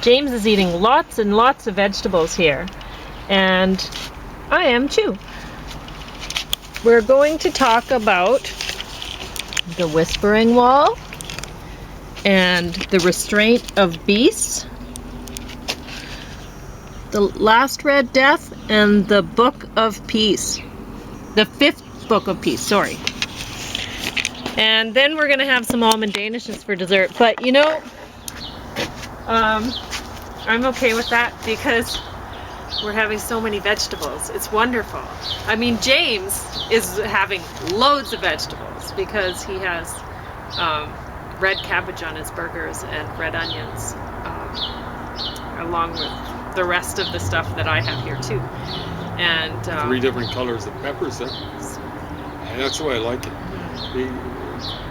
James is eating lots and lots of vegetables here, and I am too. We're going to talk about the Whispering Wall and the Restraint of Beasts, the Last Red Death, and the Book of Peace. The 5th Book of Peace, sorry. And then we're going to have some almond danishes for dessert. But you know, I'm okay with that because we're having so many vegetables. It's wonderful. I mean, James is having loads of vegetables because he has red cabbage on his burgers and red onions, along with the rest of the stuff that I have here too. And 3 different colors of peppers. And that's why I like it.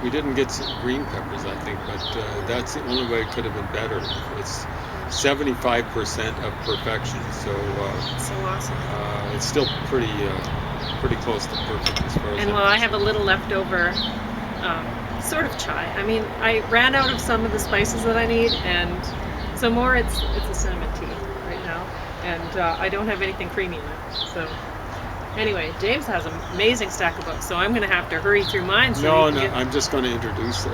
We didn't get some green peppers, I think, but that's the only way it could have been better. It's 75% of perfection, so awesome. It's still pretty close to perfect as far as. And well, I have a little leftover sort of chai. I mean, I ran out of some of the spices that I need, and some more. It's a cinnamon tea right now, and I don't have anything creamy in it. So anyway, James has an amazing stack of books, so I'm going to have to hurry through mine. So no, I'm just going to introduce them.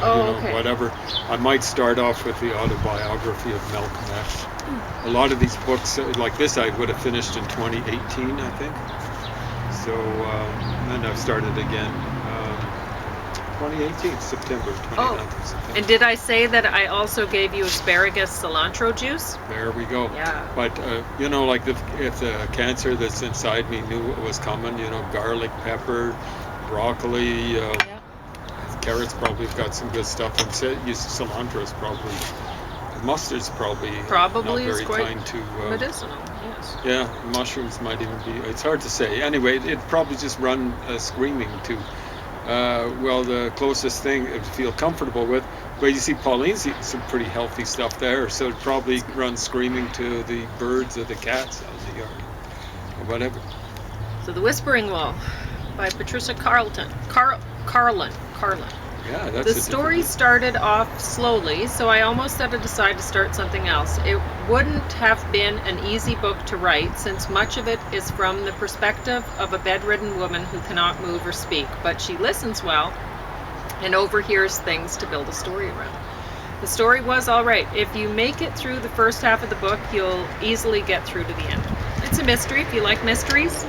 Okay. Whatever. I might start off with the autobiography of Malcolm X. A lot of these books, like this, I would have finished in 2018, I think. So then I've started again. 2018, September, 29th of September. And did I say that I also gave you asparagus cilantro juice? There we go. Yeah. But, like if the cancer that's inside me knew what was coming, garlic, pepper, broccoli, carrots probably have got some good stuff. And cilantro is probably, mustard's probably not very kind to... medicinal, yes. Yeah, mushrooms might even be, it's hard to say. Anyway, it'd probably just run screaming to... the closest thing to feel comfortable with. But you see, Pauline's eating some pretty healthy stuff there, so it'd probably run screaming to the birds or the cats out in the yard, or whatever. So, The Whispering Wall by Patricia Carlon. Yeah, that's the story started off slowly, so I almost had to decide to start something else. It wouldn't have been an easy book to write, since much of it is from the perspective of a bedridden woman who cannot move or speak, but she listens well and overhears things to build a story around. The story was all right. If you make it through the first half of the book, you'll easily get through to the end. It's a mystery if you like mysteries.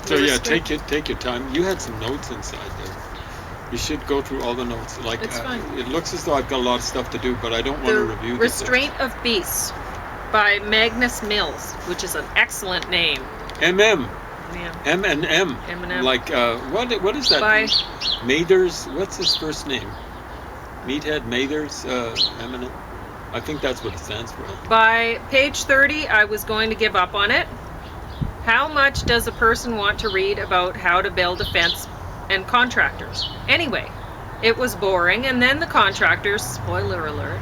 So yeah, take your time. You had some notes inside there. You should go through all the notes. It's fine. It looks as though I've got a lot of stuff to do, but I don't want to review this. Restraint of Beasts by Magnus Mills, which is an excellent name. M&M. Yeah. M&M. M&M. Like what is that? By Mathers. What's his first name? Meathead Mathers. M&M. I think that's what it stands for. By page 30, I was going to give up on it. How much does a person want to read about how to build a fence and contractors? Anyway, it was boring, and then the contractors, spoiler alert,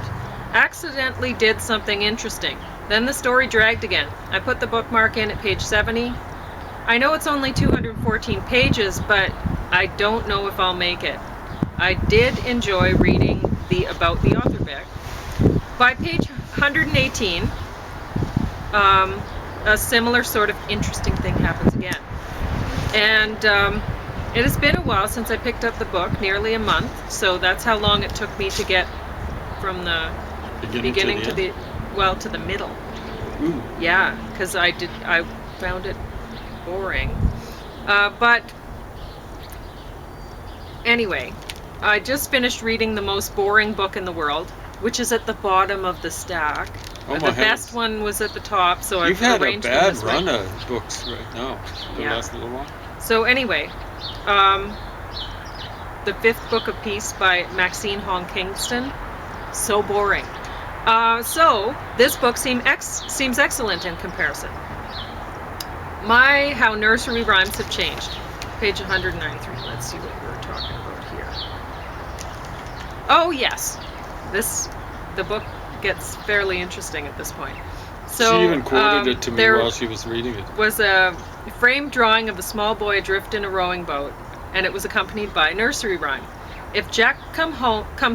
accidentally did something interesting. Then the story dragged again. I put the bookmark in at page 70. I know it's only 214 pages, but I don't know if I'll make it. I did enjoy reading the About the Author bit. By page 118, a similar sort of interesting thing happens again. And it has been a while since I picked up the book, nearly a month, so that's how long it took me to get from the beginning to the middle. Ooh. Yeah, because I found it boring. But anyway, I just finished reading the most boring book in the world, which is at the bottom of the stack. Oh, the best one was at the top, so I've arranged them this way. You've had a bad run of books right now, the last little while. So anyway, the 5th Book of Peace by Maxine Hong Kingston. So boring. So this book seems excellent in comparison. How nursery rhymes have changed. Page 193. Let's see what we're talking about here. Oh yes, the book gets fairly interesting at this point. So, she even quoted it to me while she was reading it. Was a framed drawing of a small boy adrift in a rowing boat, and it was accompanied by a nursery rhyme. If Jack comes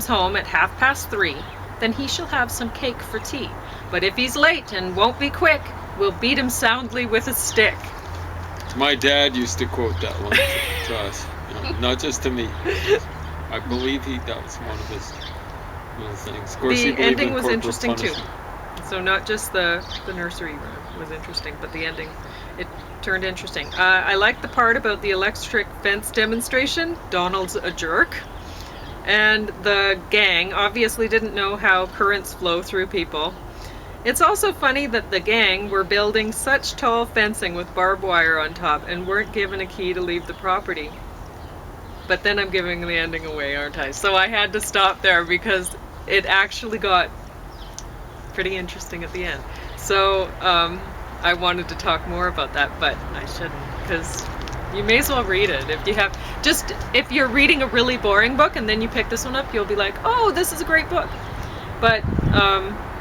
home at 3:30, then he shall have some cake for tea. But if he's late and won't be quick, we'll beat him soundly with a stick. My dad used to quote that one to us, not just to me. I believe that was one of his little things. Of course, The he believed ending in was corporal interesting too. punishment. So not just the nursery was interesting, but the ending, it turned interesting. I like the part about the electric fence demonstration. Donald's a jerk. And the gang obviously didn't know how currents flow through people. It's also funny that the gang were building such tall fencing with barbed wire on top and weren't given a key to leave the property. But then I'm giving the ending away, aren't I? So I had to stop there because it actually got pretty interesting at the end. So I wanted to talk more about that, but I shouldn't, because you may as well read it. If you're reading a really boring book and then you pick this one up, you'll be like, oh, this is a great book. But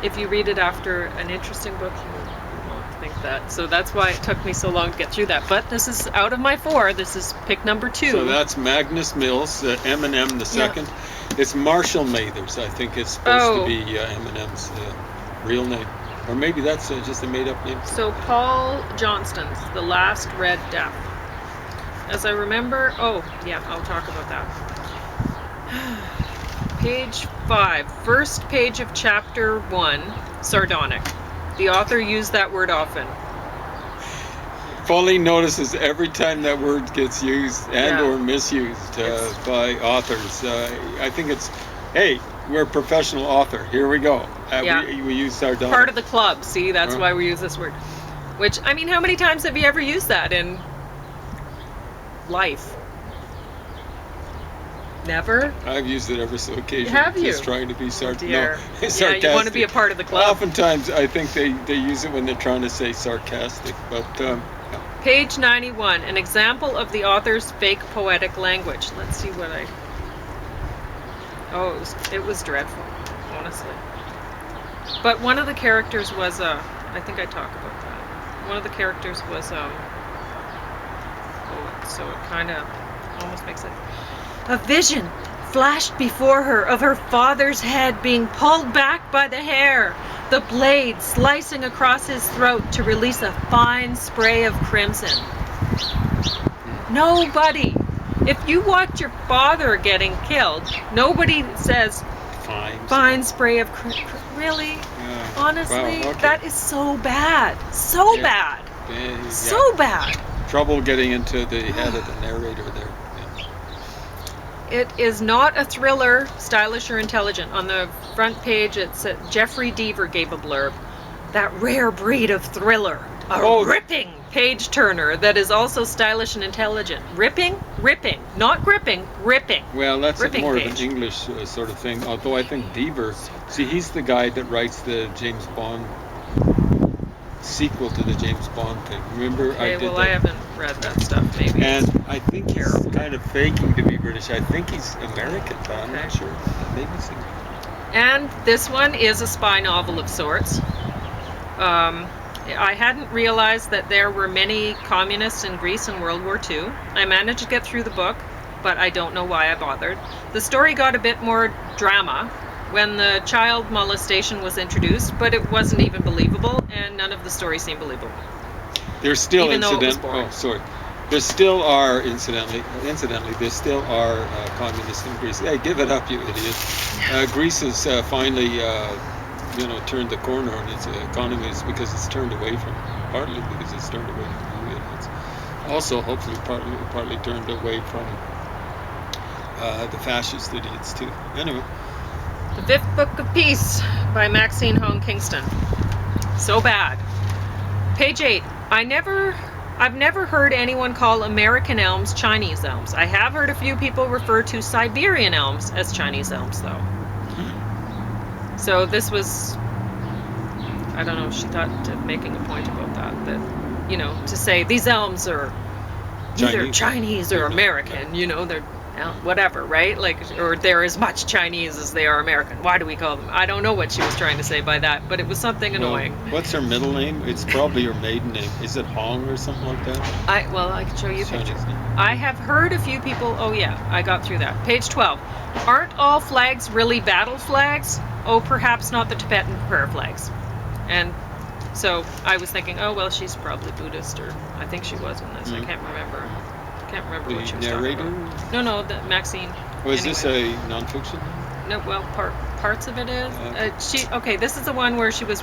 if you read it after an interesting book, you won't think that. So that's why it took me so long to get through that. But this is out of my 4. This is pick number 2. So that's Magnus Mills, M&M the second. Yeah. It's Marshall Mathers, I think it's supposed to be M&M's real name. Or maybe that's just a made-up name. So Paul Johnston's The Last Red Death. As I remember, I'll talk about that. Page 5, first page of chapter 1, sardonic. The author used that word often. Pauline notices every time that word gets used and or misused by authors. I think it's, hey, we're a professional author. Here we go. We use sardonic. Part of the club. See, that's why we use this word. Which, I mean, how many times have you ever used that in life? Never? I've used it ever so occasionally. Have you? Just trying to be sarcastic. Yeah, you want to be a part of the club. Oftentimes, I think they use it when they're trying to say sarcastic. But Page 91, an example of the author's fake poetic language. Let's see what I... Oh, it was dreadful, honestly. But one of the characters was, I think I talk about that. One of the characters was, so it kind of almost makes it... A vision flashed before her of her father's head being pulled back by the hair, the blade slicing across his throat to release a fine spray of crimson. Nobody, if you watch your father getting killed, nobody says, fine spray of crimson. Really? Honestly? Well, okay. That is so bad. So bad. So bad. Trouble getting into the head of the narrator there. It is not a thriller, stylish or intelligent. On the front page, it's Jeffrey Deaver gave a blurb. That rare breed of thriller. A ripping page turner that is also stylish and intelligent. Ripping? Ripping. Not gripping, ripping. Well, that's more page. of an English sort of thing. Although I think Deaver, see, he's the guy that writes the James Bond sequel to the James Bond thing. Remember? Okay, I haven't read that stuff, maybe. And I think he's kind of faking to be British. I think he's American, but I'm not sure. Maybe so. And this one is a spy novel of sorts. I hadn't realized that there were many communists in Greece in World War II. I managed to get through the book, but I don't know why I bothered. The story got a bit more drama when the child molestation was introduced, but it wasn't even believable, and none of the stories seemed believable. There's still incidentally, there still are there still are communists in Greece. Hey, give it up, you idiot! Greece has finally, turned the corner on its economy because it's turned away from, partly because it's turned away from you idiots. Also, hopefully, partly turned away from the fascist idiots too. Anyway. The Fifth Book of Peace by Maxine Hong Kingston. So bad. Page 8. I've never heard anyone call American elms Chinese elms. I have heard a few people refer to Siberian elms as Chinese elms, though. So this was, I don't know, she thought of making a point about that to say these elms are either Chinese or American, they're Well, whatever, right? Like, or they're as much Chinese as they are American. Why do we call them? I don't know what she was trying to say by that, but it was something annoying. Well, what's her middle name? It's probably her maiden name. Is it Hong or something like that? I can show you a picture. Chinese name. I have heard a few people, oh yeah, I got through that. Page 12. Aren't all flags really battle flags? Oh, perhaps not the Tibetan prayer flags. And so I was thinking, oh, well, she's probably Buddhist, or I think she was in this. I can't remember. Can't remember what she was narrator? talking about. No, the Maxine. Was this a nonfiction? No, well, parts of it is. Okay. This is the one where she was.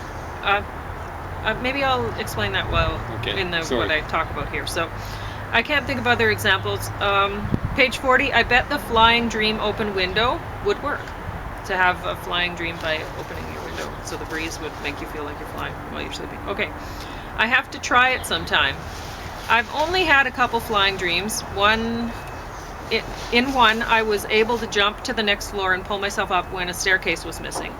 Maybe I'll explain that in what I talk about here. So, I can't think of other examples. Page 40. I bet the flying dream open window would work. To have a flying dream by opening your window, so the breeze would make you feel like you're flying while you're sleeping. Okay, I have to try it sometime. I've only had a couple flying dreams. In one, I was able to jump to the next floor and pull myself up when a staircase was missing.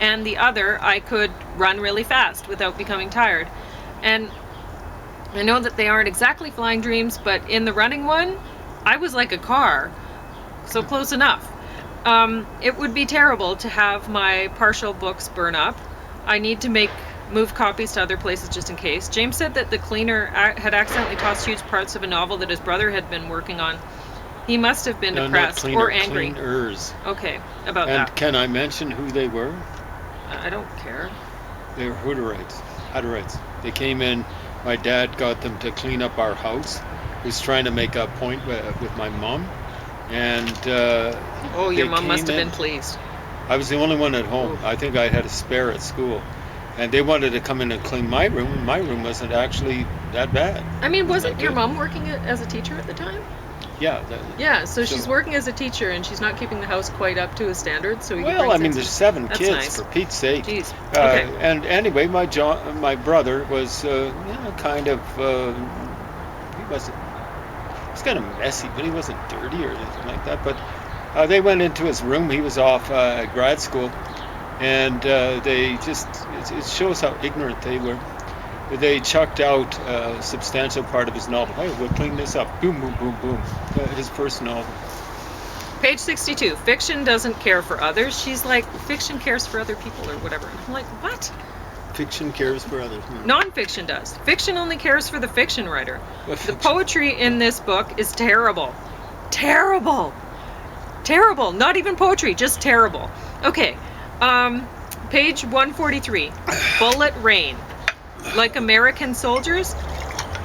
And the other, I could run really fast without becoming tired. And I know that they aren't exactly flying dreams, but in the running one, I was like a car. So close enough. It would be terrible to have my partial books burn up. I need to move copies to other places just in case. James said that the cleaner had accidentally tossed huge parts of a novel that his brother had been working on. He must have been depressed or angry. Cleaners. Okay, about and that. Can I mention who they were? I don't care. They were Hutterites. They came in. My dad got them to clean up our house. He was trying to make a point with my mom. And your mom must have been pleased. I was the only one at home. Ooh. I think I had a spare at school. And they wanted to come in and clean my room, and my room wasn't actually that bad. I mean, wasn't your mom working as a teacher at the time? Yeah. So she's working as a teacher, and she's not keeping the house quite up to his standards. So there's 7 kids, nice. for Pete's sake. Jeez. Okay. And anyway, my brother was kind of he was kind of messy, but he wasn't dirty or anything like that. But they went into his room. He was off at grad school, and it shows how ignorant they were. They chucked out a substantial part of his novel. Hey, we'll clean this up. Boom, boom, boom, boom. His first novel. Page 62. Fiction doesn't care for others. She's like, fiction cares for other people or whatever. I'm like, what? Fiction cares for others. Non-fiction does. Fiction only cares for the fiction writer. The poetry in this book is terrible. Terrible. Terrible. Not even poetry, just terrible. Okay. Page 143. Bullet Rain. Like American soldiers?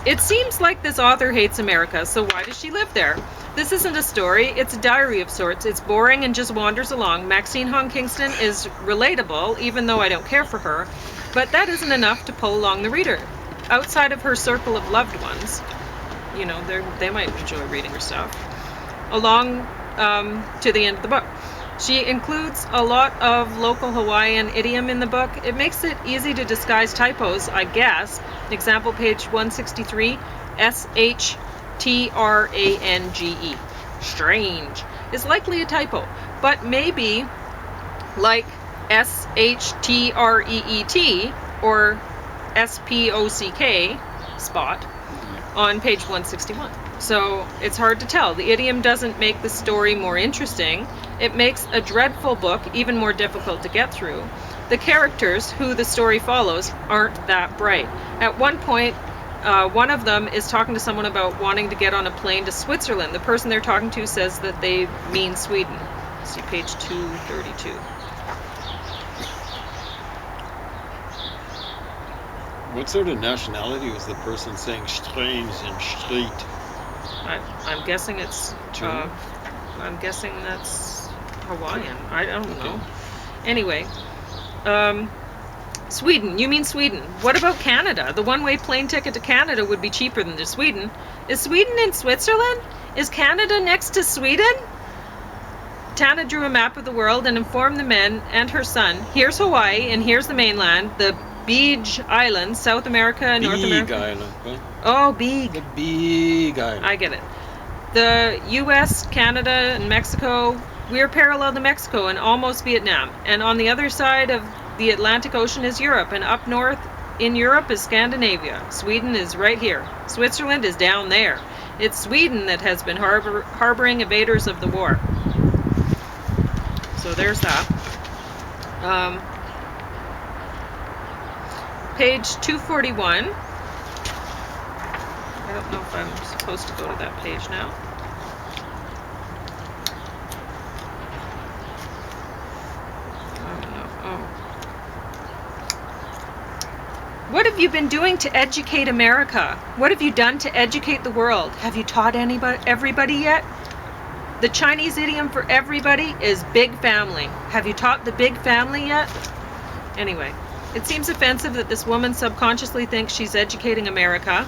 It seems like this author hates America, so why does she live there? This isn't a story, it's a diary of sorts. It's boring and just wanders along. Maxine Hong Kingston is relatable, even though I don't care for her, but that isn't enough to pull along the reader. Outside of her circle of loved ones, they might enjoy reading her stuff, along to the end of the book. She includes a lot of local Hawaiian idiom in the book. It makes it easy to disguise typos, I guess. Example, page 163, SHTRANGE. Strange is likely a typo, but maybe like SHTREET or SPOCK, spot, on page 161. So it's hard to tell. The idiom doesn't make the story more interesting. It makes a dreadful book even more difficult to get through. The characters, who the story follows, aren't that bright. At one point, one of them is talking to someone about wanting to get on a plane to Switzerland. The person they're talking to says that they mean Sweden. See page 232. What sort of nationality was the person saying strange and street? I'm guessing it's I'm guessing that's Hawaiian. I don't know. Anyway, Sweden. You mean Sweden. What about Canada? The one-way plane ticket to Canada would be cheaper than to Sweden. Is Sweden in Switzerland? Is Canada next to Sweden? Tana drew a map of the world and informed the men and her son. Here's Hawaii and here's the mainland, the Beach Islands, South America and North America. Big Island. Huh? Oh, big. The big island. I get it. The U.S., Canada, and Mexico, we're parallel to Mexico and almost Vietnam. And on the other side of the Atlantic Ocean is Europe, and up north in Europe is Scandinavia. Sweden is right here. Switzerland is down there. It's Sweden that has been harboring evaders of the war. So there's that. Page 241. I don't know if I'm supposed to go to that page now. What have you been doing to educate America? What have you done to educate the world? Have you taught everybody yet? The Chinese idiom for everybody is big family. Have you taught the big family yet? Anyway, it seems offensive that this woman subconsciously thinks she's educating America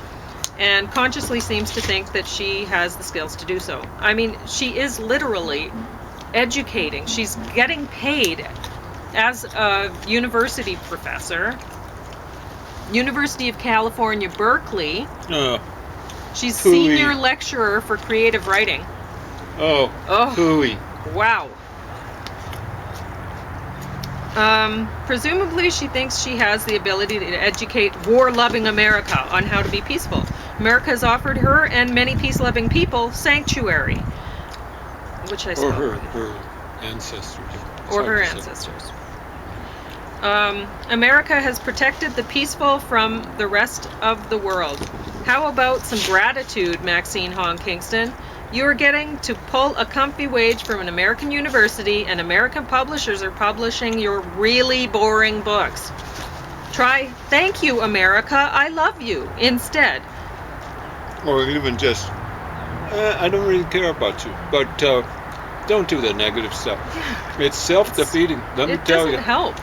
and consciously seems to think that she has the skills to do so. I mean, she is literally educating. She's getting paid as a university professor. University of California, Berkeley. She's senior lecturer for creative writing. Oh, hooey. Wow. Presumably she thinks she has the ability to educate war-loving America on how to be peaceful. America has offered her and many peace-loving people sanctuary, which I spelled. Or her ancestors. Or her ancestors. America has protected the peaceful from the rest of the world. How about some gratitude, Maxine Hong Kingston? You are getting to pull a comfy wage from an American university, and American publishers are publishing your really boring books. Try, thank you, America, I love you, instead. Or even just, I don't really care about you, but don't do the negative stuff. Yeah. It's self-defeating, let me tell you. It doesn't help.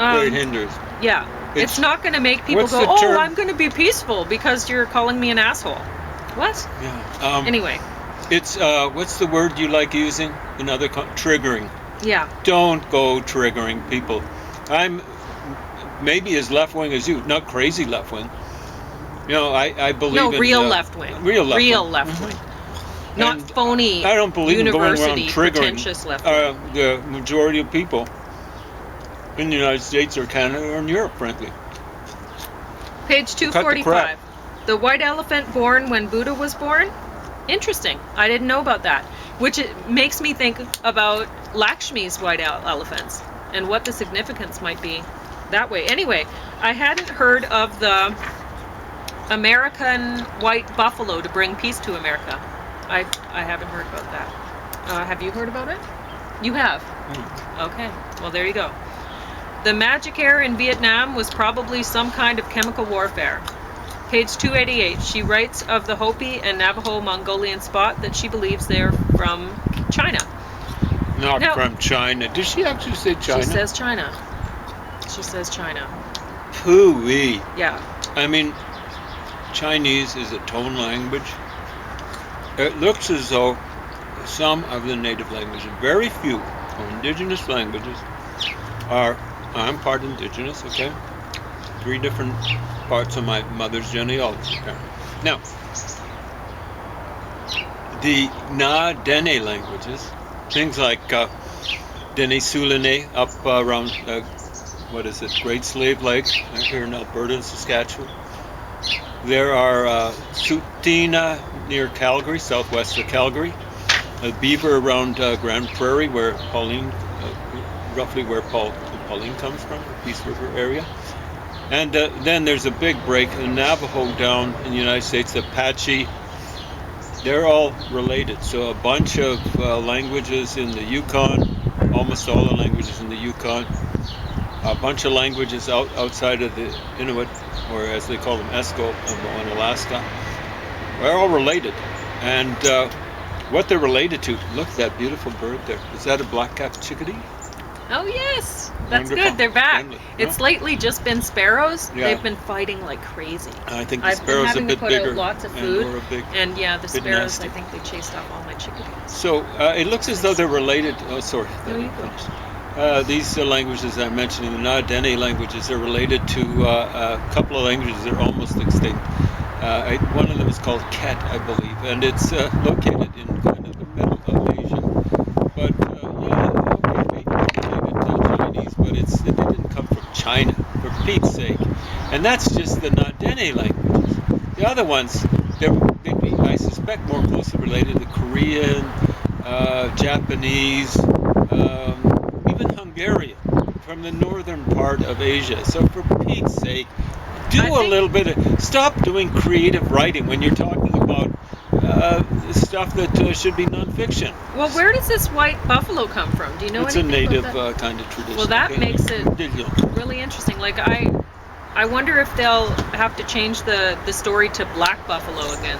It hinders. Yeah, it's not going to make people go, oh, I'm going to be peaceful because you're calling me an asshole. What? Yeah. Anyway. It's, what's the word you like using in other triggering. Yeah. Don't go triggering people. I'm maybe as left-wing as you, not crazy left-wing. You know, I believe in... real left-wing. Real left-wing. Real left-wing. Mm-hmm. Not and phony I don't believe in going around pretentious triggering left-wing. the majority of people in the United States or Canada or in Europe, frankly. Page 245. The white elephant born when Buddha was born? Interesting. I didn't know about that. Which it makes me think about Lakshmi's white elephants and what the significance might be that way. Anyway, I hadn't heard of the American white buffalo to bring peace to America. I haven't heard about that. Have you heard about it? You have? Okay. Well, there you go. The magic air in Vietnam was probably some kind of chemical warfare. Page 288, she writes of the Hopi and Navajo Mongolian spot that she believes they're from China. Not from China. Does she actually say China? She says China. She says China. Phooey. Yeah. I mean, Chinese is a tone language. It looks as though some of the native languages, very few indigenous languages, are... I'm part indigenous, okay? 3 different parts of my mother's genealogy, okay? Now, the Na-Dene languages, things like Dene-Sulene up around, Great Slave Lake, here in Alberta and Saskatchewan. There are Tsuut'ina near Calgary, southwest of Calgary. A Beaver around Grand Prairie, where Pauline, roughly where Pauline comes from, the Peace River area. And then there's a big break, the Navajo down in the United States, the Apache, they're all related. So a bunch of languages in the Yukon, almost all the languages in the Yukon, a bunch of languages outside of the Inuit, or as they call them, Eskimo, in Alaska, they're all related. And what they're related to, look at that beautiful bird there. Is that a black-capped chickadee? Oh yes, that's Wonderful. good. They're back. Friendly. It's lately just been sparrows. Yeah. They've been fighting like crazy. I think the sparrow's a bit bigger. I've been having to put out lots of food, and yeah, the sparrows. nasty. I think they chased off all my chickadees. So it looks as though they're related. Oh, sorry. No, you go. These languages I'm mentioning, the Na-Dene languages, are related to a couple of languages that are almost extinct. One of them is called Ket, I believe, and it's located in kind of the middle of Asia. But Chinese, but it didn't come from China, for Pete's sake. And that's just the Na-Dene languages. The other ones, they're they'd be, I suspect, more closely related to Korean, Japanese, even Hungarian, from the northern part of Asia. So for Pete's sake, stop doing creative writing when you're talking about stuff that should be nonfiction. Well, where does this white buffalo come from? Do you know It's a anything native about that? kind of tradition. Well, that makes it Ridiculous. really interesting. Like I wonder if they'll have to change the story to black buffalo again,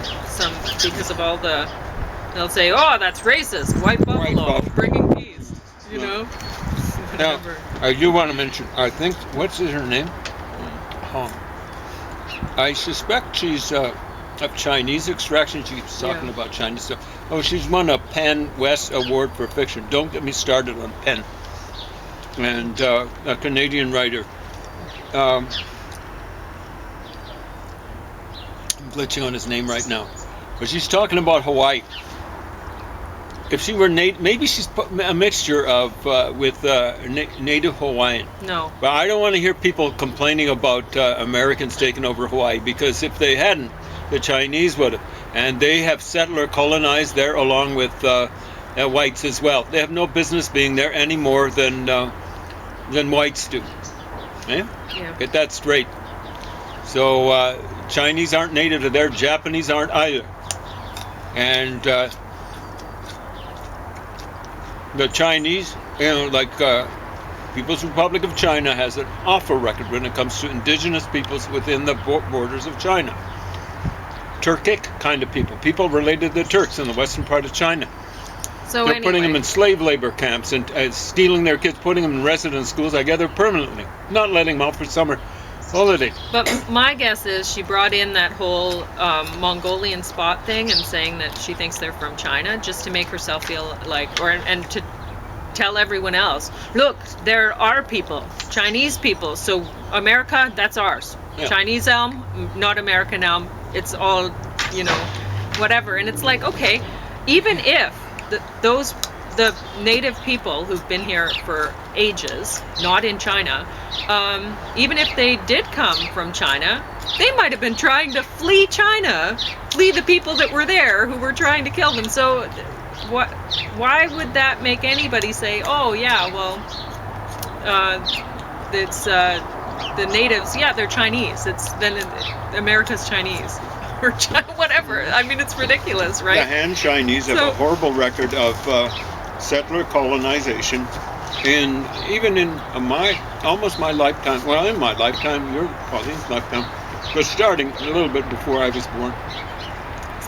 because of all they'll say, oh, that's racist, white buffalo bringing peace, you know. Now, I do want to mention, I think, what's her name? Hong. I suspect she's of Chinese extraction. She keeps talking about Chinese stuff. Oh, she's won a Penn West Award for fiction. Don't get me started on Penn. And a Canadian writer. I'm glitching on his name right now. But she's talking about Hawaii. If she were maybe she's a mixture of with native Hawaiian. No. But I don't want to hear people complaining about Americans taking over Hawaii, because if they hadn't, the Chinese would have, and they have settler colonized there along with whites as well. They have no business being there any more than whites do. Eh? Yeah. Get that straight. So Chinese aren't native to there. Japanese aren't either. And the Chinese, like People's Republic of China has an awful record when it comes to indigenous peoples within the borders of China. Turkic kind of people related to the Turks in the western part of China. So They're putting them in slave labor camps and stealing their kids, putting them in residence schools, I gather permanently, not letting them out for summer holidays. But my guess is she brought in that whole Mongolian spot thing and saying that she thinks they're from China, just to make herself feel like, and to tell everyone else, look, there are people, Chinese people, so America, that's ours. Yeah. Chinese elm, not American elm, it's all, whatever. And it's like, okay, even if the native people who've been here for ages, not in China, even if they did come from China, they might have been trying to flee China, flee the people that were there who were trying to kill them. So why would that make anybody say, oh yeah, well, it's the natives, yeah, they're Chinese, then America's Chinese. Or whatever. I mean, it's ridiculous, right? The Han Chinese have a horrible record of settler colonization, even in almost my lifetime. Well, in my lifetime, your Pauline's lifetime, but starting a little bit before I was born.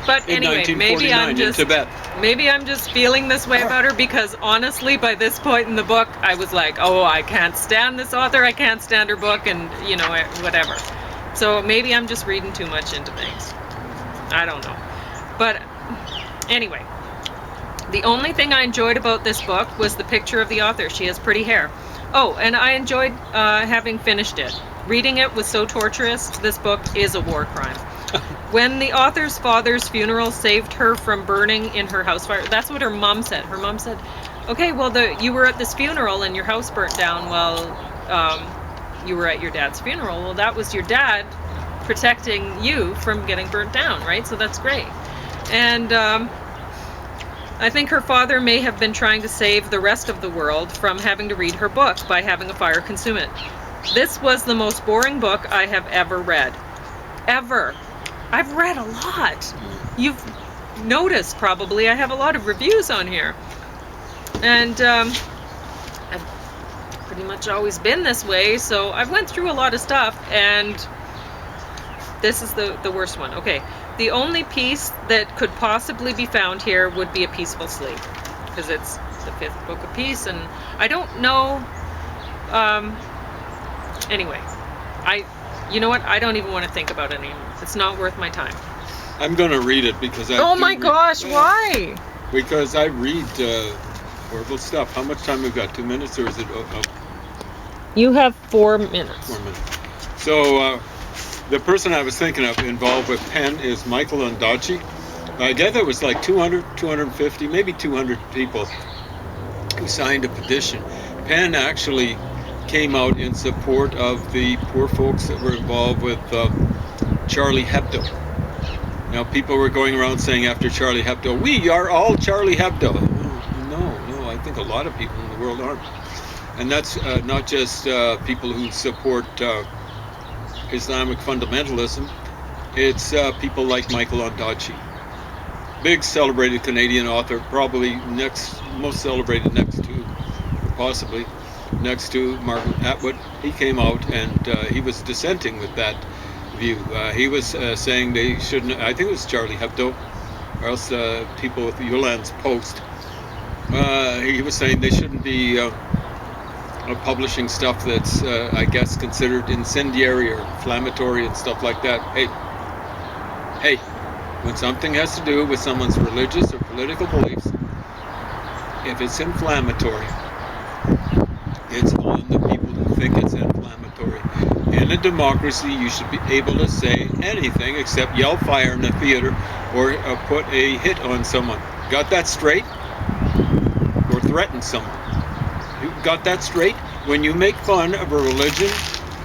But anyway, maybe I'm just feeling this way about her, because honestly, by this point in the book, I was like, oh, I can't stand this author. I can't stand her book, and whatever. So maybe I'm just reading too much into things. I don't know. But anyway, the only thing I enjoyed about this book was the picture of the author. She has pretty hair. Oh, and I enjoyed having finished it. Reading it was so torturous. This book is a war crime. When the author's father's funeral saved her from burning in her house fire, that's what her mom said. Her mom said, okay, well, you were at this funeral and your house burnt down while you were at your dad's funeral. Well, that was your dad protecting you from getting burnt down, right? So that's great. And I think her father may have been trying to save the rest of the world from having to read her book by having a fire consume it. This was the most boring book I have ever read. Ever. I've read a lot. You've noticed probably I have a lot of reviews on here. And I've pretty much always been this way, so I've went through a lot of stuff, and this is the worst one. Okay, the only peace that could possibly be found here would be a peaceful sleep, because it's the 5th book of peace, and I don't know, anyway, you know what, I don't even want to think about it anymore. It's not worth my time. I'm going to read it because oh my gosh, why? Because I read horrible stuff. How much time we've got? 2 minutes, or is it? You have 4 minutes. 4 minutes. So the person I was thinking of involved with Penn is Michael Ondaatje. I gather it was like 200, 250, maybe 200 people who signed a petition. Penn actually came out in support of the poor folks that were involved with Charlie Hebdo. Now, people were going around saying after Charlie Hebdo, we are all Charlie Hebdo. No, I think a lot of people in the world aren't. And that's not just people who support Islamic fundamentalism. It's people like Michael Ondaatje, big celebrated Canadian author, probably most celebrated next to, or possibly next to Margaret Atwood. He came out and he was dissenting with that view. He was saying they shouldn't, I think it was Charlie Hebdo, or else people with Yolande's Post. He was saying they shouldn't be publishing stuff that's, I guess, considered incendiary or inflammatory and stuff like that. Hey, when something has to do with someone's religious or political beliefs, if it's inflammatory, it's on the people who think it's inflammatory. In a democracy, you should be able to say anything except yell fire in a theater or put a hit on someone. Got that straight? Or threaten someone. You got that straight? When you make fun of a religion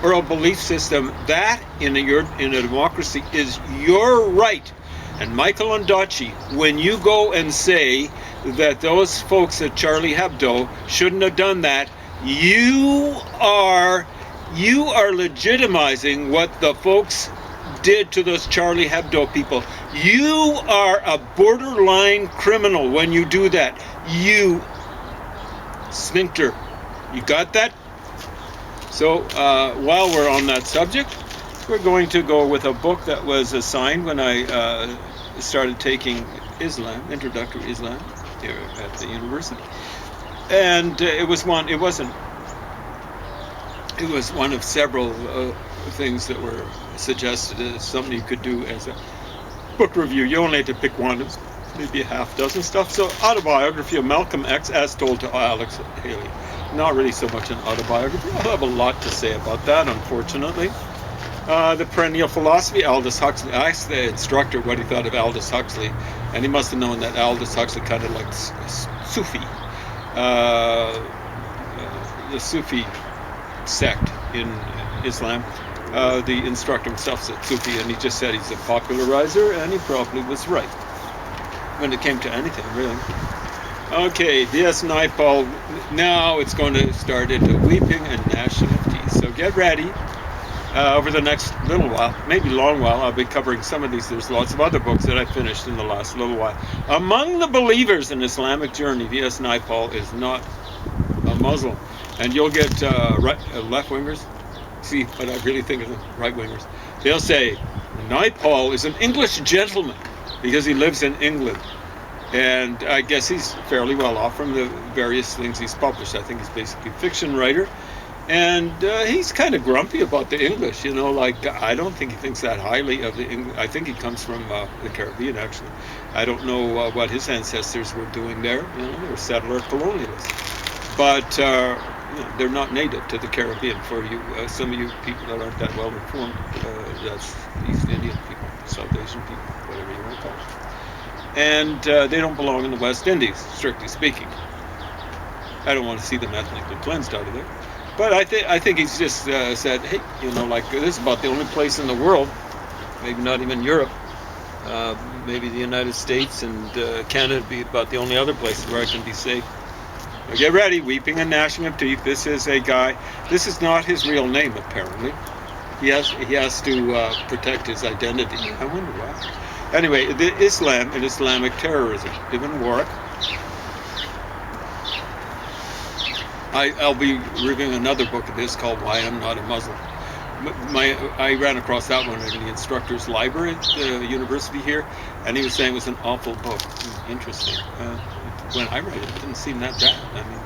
or a belief system, that in a democracy is your right. And Michael Ondaatje, when you go and say that those folks at Charlie Hebdo shouldn't have done that, you are legitimizing what the folks did to those Charlie Hebdo people. You are a borderline criminal when you do that. You sphincter. You got that? So while we're on that subject, we're going to go with a book that was assigned when I started taking Islam, introductory Islam, here at the university. And it was one of several things that were suggested as something you could do as a book review. You only had to pick one, maybe a half dozen stuff. So, autobiography of Malcolm X as told to Alex Haley. Not really so much an autobiography. I'll have a lot to say about that, unfortunately. The Perennial Philosophy, Aldous Huxley. I asked the instructor what he thought of Aldous Huxley, and he must have known that Aldous Huxley kind of like Sufi. The Sufi sect in Islam. The instructor himself said Sufi, and he just said he's a popularizer, and he probably was right when it came to anything, really. Okay, D.S. Naipaul. Now it's going to start into weeping and gnashing of teeth. So get ready. Over the next little while, maybe long while, I'll be covering some of these. There's lots of other books that I finished in the last little while. Among the believers in Islamic journey, D.S. Naipaul is not a Muslim. And you'll get left-wingers, see what I really think of them, right-wingers. They'll say, Naipaul is an English gentleman because he lives in England. And I guess he's fairly well off from the various things he's published. I think he's basically a fiction writer. And he's kind of grumpy about the English, you know, like I don't think he thinks that highly of the English. I think he comes from the Caribbean, actually. I don't know what his ancestors were doing there. You know, they were settler colonialists. But they're not native to the Caribbean. For you, some of you people that aren't that well informed, that's East Indian people, South Asian people, whatever you want to call it. And they don't belong in the West Indies, strictly speaking. I don't want to see them ethnically cleansed out of there. But I think he's just said, hey, you know, like this is about the only place in the world, maybe not even Europe, maybe the United States and Canada would be about the only other places where I can be safe. Now get ready, weeping and gnashing of teeth. This is a guy, this is not his real name apparently. He has to protect his identity. I wonder why. Anyway, the Islam and Islamic terrorism. Ibn Warwick. I'll be reviewing another book of his called Why I'm Not a Muslim. I ran across that one in the instructor's library at the university here, and he was saying it was an awful book. Interesting. When I read it, it didn't seem that bad. I mean,